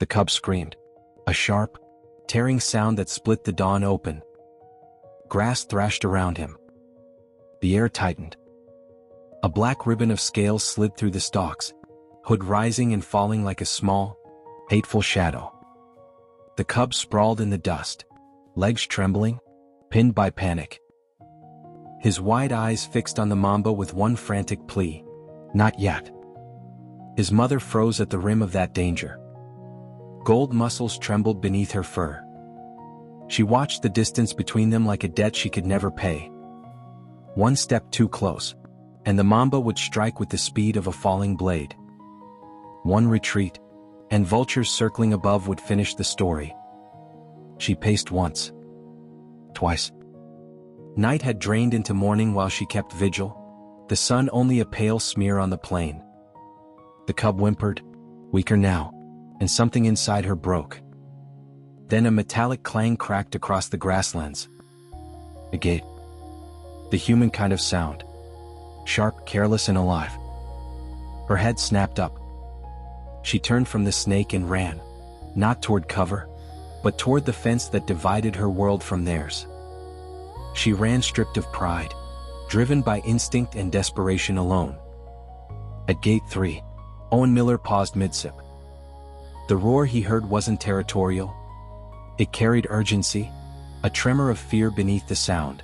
The cub screamed. A sharp, tearing sound that split the dawn open. Grass thrashed around him. The air tightened. A black ribbon of scales slid through the stalks, hood rising and falling like a small, hateful shadow. The cub sprawled in the dust, legs trembling, pinned by panic. His wide eyes fixed on the mamba with one frantic plea. Not yet. His mother froze at the rim of that danger. Gold muscles trembled beneath her fur. She watched the distance between them like a debt she could never pay. One step too close, and the mamba would strike with the speed of a falling blade. One retreat, and vultures circling above would finish the story. She paced once. Twice. Night had drained into morning while she kept vigil, the sun only a pale smear on the plain. The cub whimpered, weaker now, and something inside her broke. Then a metallic clang cracked across the grasslands. A gate. The human kind of sound. Sharp, careless, and alive. Her head snapped up. She turned from the snake and ran, not toward cover, but toward the fence that divided her world from theirs. She ran stripped of pride, driven by instinct and desperation alone. At gate 3, Owen Miller paused mid-sip. The roar he heard wasn't territorial. It carried urgency, a tremor of fear beneath the sound.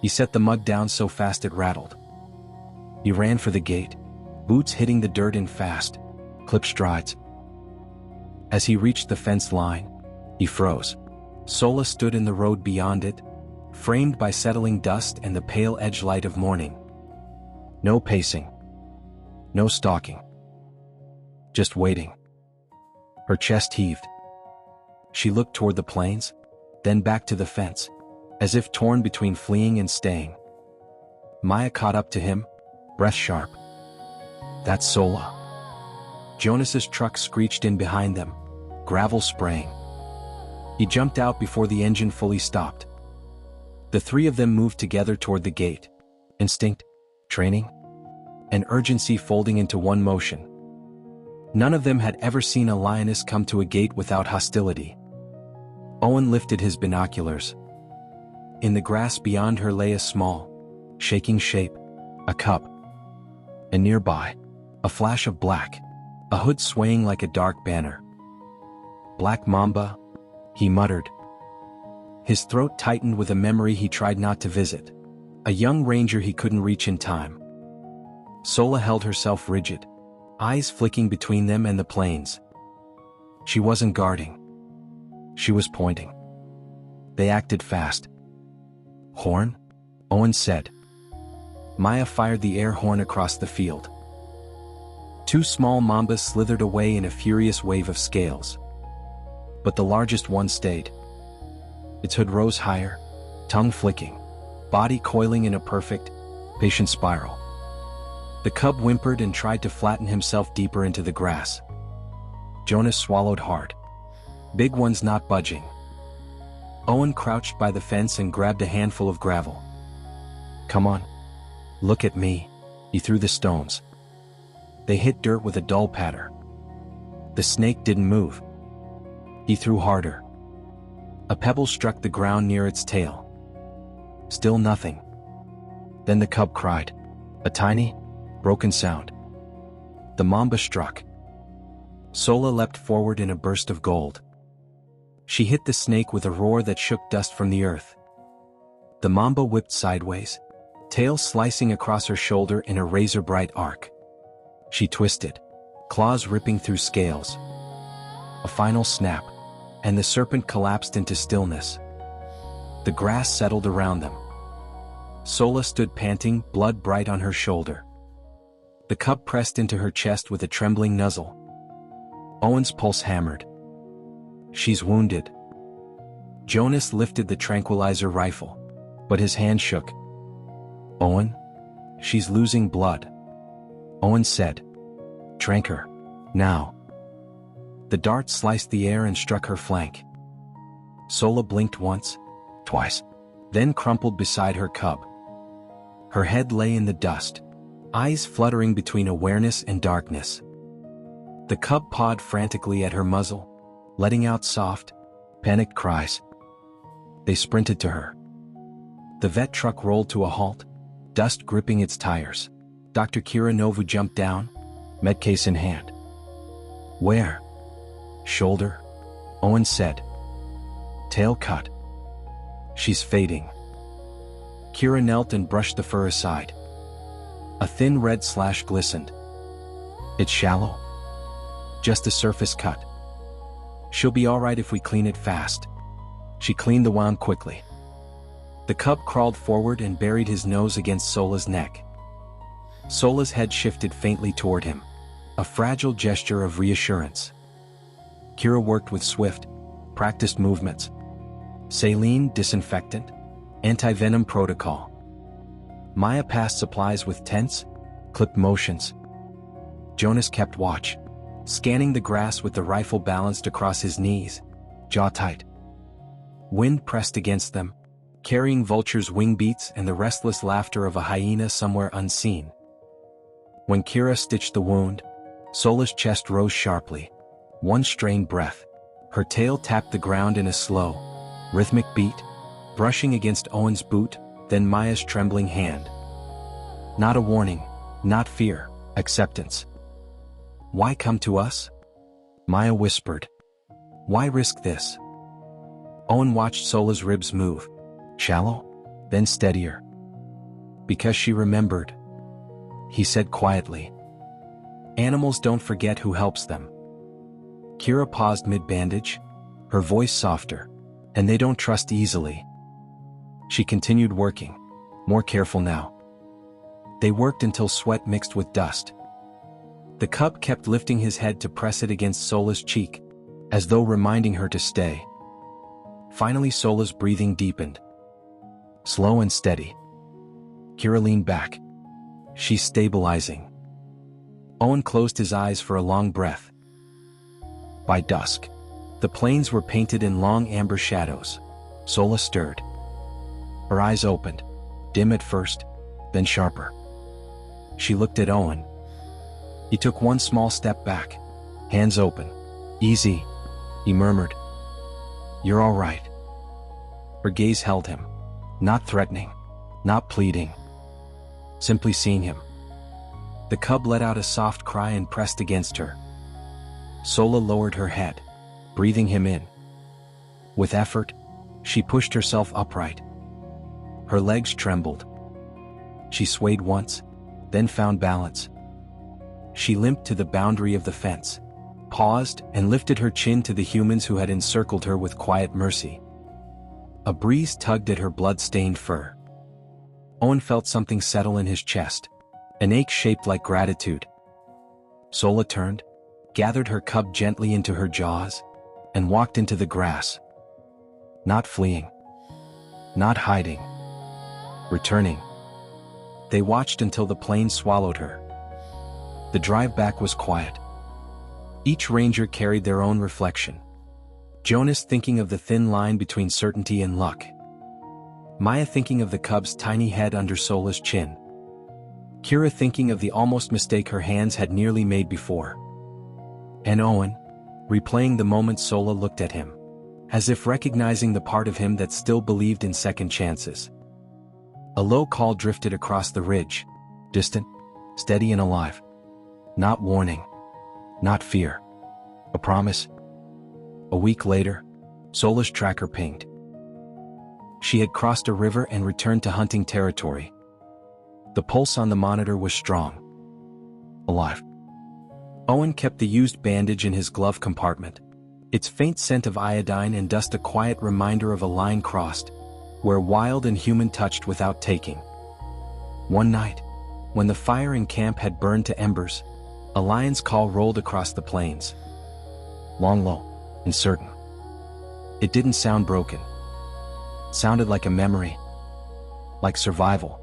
He set the mug down so fast it rattled. He ran for the gate, boots hitting the dirt in fast, clipped strides. As he reached the fence line, he froze. Sola stood in the road beyond it, framed by settling dust and the pale edge light of morning. No pacing. No stalking. Just waiting. Her chest heaved. She looked toward the plains, then back to the fence, as if torn between fleeing and staying. Maya caught up to him, breath sharp. That's Sola. Jonas's truck screeched in behind them, gravel spraying. He jumped out before the engine fully stopped. The three of them moved together toward the gate, instinct, training, and urgency folding into one motion. None of them had ever seen a lioness come to a gate without hostility. Owen lifted his binoculars. In the grass beyond her lay a small, shaking shape, a cub. And nearby, a flash of black, a hood swaying like a dark banner. Black mamba, he muttered. His throat tightened with a memory he tried not to visit. A young ranger he couldn't reach in time. Sola held herself rigid, eyes flicking between them and the plains. She wasn't guarding. She was pointing. They acted fast. Horn? Owen said. Maya fired the air horn across the field. Two small mambas slithered away in a furious wave of scales. But the largest one stayed. Its hood rose higher, tongue flicking, body coiling in a perfect, patient spiral. The cub whimpered and tried to flatten himself deeper into the grass. Jonas swallowed hard. Big one's not budging. Owen crouched by the fence and grabbed a handful of gravel. Come on. Look at me. He threw the stones. They hit dirt with a dull patter. The snake didn't move. He threw harder. A pebble struck the ground near its tail. Still nothing. Then the cub cried. A tiny, broken sound. The mamba struck. Sola leapt forward in a burst of gold. She hit the snake with a roar that shook dust from the earth. The mamba whipped sideways, tail slicing across her shoulder in a razor-bright arc. She twisted, claws ripping through scales. A final snap, and the serpent collapsed into stillness. The grass settled around them. Sola stood panting, blood bright on her shoulder. The cub pressed into her chest with a trembling nuzzle. Owen's pulse hammered. She's wounded. Jonas lifted the tranquilizer rifle, but his hand shook. Owen? She's losing blood. Owen said. Trank her. Now. The dart sliced the air and struck her flank. Sola blinked once, twice, then crumpled beside her cub. Her head lay in the dust, eyes fluttering between awareness and darkness. The cub pawed frantically at her muzzle, letting out soft, panicked cries. They sprinted to her. The vet truck rolled to a halt, dust gripping its tires. Dr. Kira Novu jumped down, medcase in hand. "Where?" "Shoulder," Owen said. "Tail cut." "She's fading." Kira knelt and brushed the fur aside. A thin red slash glistened. "It's shallow. Just a surface cut. She'll be all right if we clean it fast." She cleaned the wound quickly. The cub crawled forward and buried his nose against Sola's neck. Sola's head shifted faintly toward him, a fragile gesture of reassurance. Kira worked with swift, practiced movements. Saline disinfectant, anti-venom protocol. Maya passed supplies with tense, clipped motions. Jonas kept watch, scanning the grass with the rifle balanced across his knees, jaw tight. Wind pressed against them, carrying vultures' wing beats and the restless laughter of a hyena somewhere unseen. When Kira stitched the wound, Sola's chest rose sharply, one strained breath. Her tail tapped the ground in a slow, rhythmic beat, brushing against Owen's boot, then Maya's trembling hand. Not a warning, not fear, acceptance. "Why come to us?" Maya whispered. "Why risk this?" Owen watched Sola's ribs move, shallow, then steadier. "Because she remembered," he said quietly. "Animals don't forget who helps them." Kira paused mid-bandage, her voice softer, "And they don't trust easily." She continued working, more careful now. They worked until sweat mixed with dust. The cub kept lifting his head to press it against Sola's cheek, as though reminding her to stay. Finally Sola's breathing deepened. Slow and steady. Kira leaned back. "She's stabilizing." Owen closed his eyes for a long breath. By dusk, the plains were painted in long amber shadows. Sola stirred. Her eyes opened, dim at first, then sharper. She looked at Owen. He took one small step back, hands open. "Easy," he murmured. "You're all right." Her gaze held him, not threatening, not pleading, simply seeing him. The cub let out a soft cry and pressed against her. Sola lowered her head, breathing him in. With effort, she pushed herself upright. Her legs trembled. She swayed once, then found balance. She limped to the boundary of the fence, paused and lifted her chin to the humans who had encircled her with quiet mercy. A breeze tugged at her blood-stained fur. Owen felt something settle in his chest, an ache shaped like gratitude. Sola turned, gathered her cub gently into her jaws, and walked into the grass. Not fleeing. Not hiding. Returning. They watched until the plane swallowed her. The drive back was quiet. Each ranger carried their own reflection. Jonas thinking of the thin line between certainty and luck. Maya thinking of the cub's tiny head under Sola's chin. Kira thinking of the almost mistake her hands had nearly made before. And Owen, replaying the moment Sola looked at him, as if recognizing the part of him that still believed in second chances. A low call drifted across the ridge, distant, steady and alive. Not warning. Not fear. A promise. A week later, Sola's tracker pinged. She had crossed a river and returned to hunting territory. The pulse on the monitor was strong. Alive. Owen kept the used bandage in his glove compartment, its faint scent of iodine and dust a quiet reminder of a line crossed, where wild and human touched without taking. One night, when the fire in camp had burned to embers, a lion's call rolled across the plains. Long, low, and certain. It didn't sound broken. It sounded like a memory. Like survival.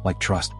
Like trust.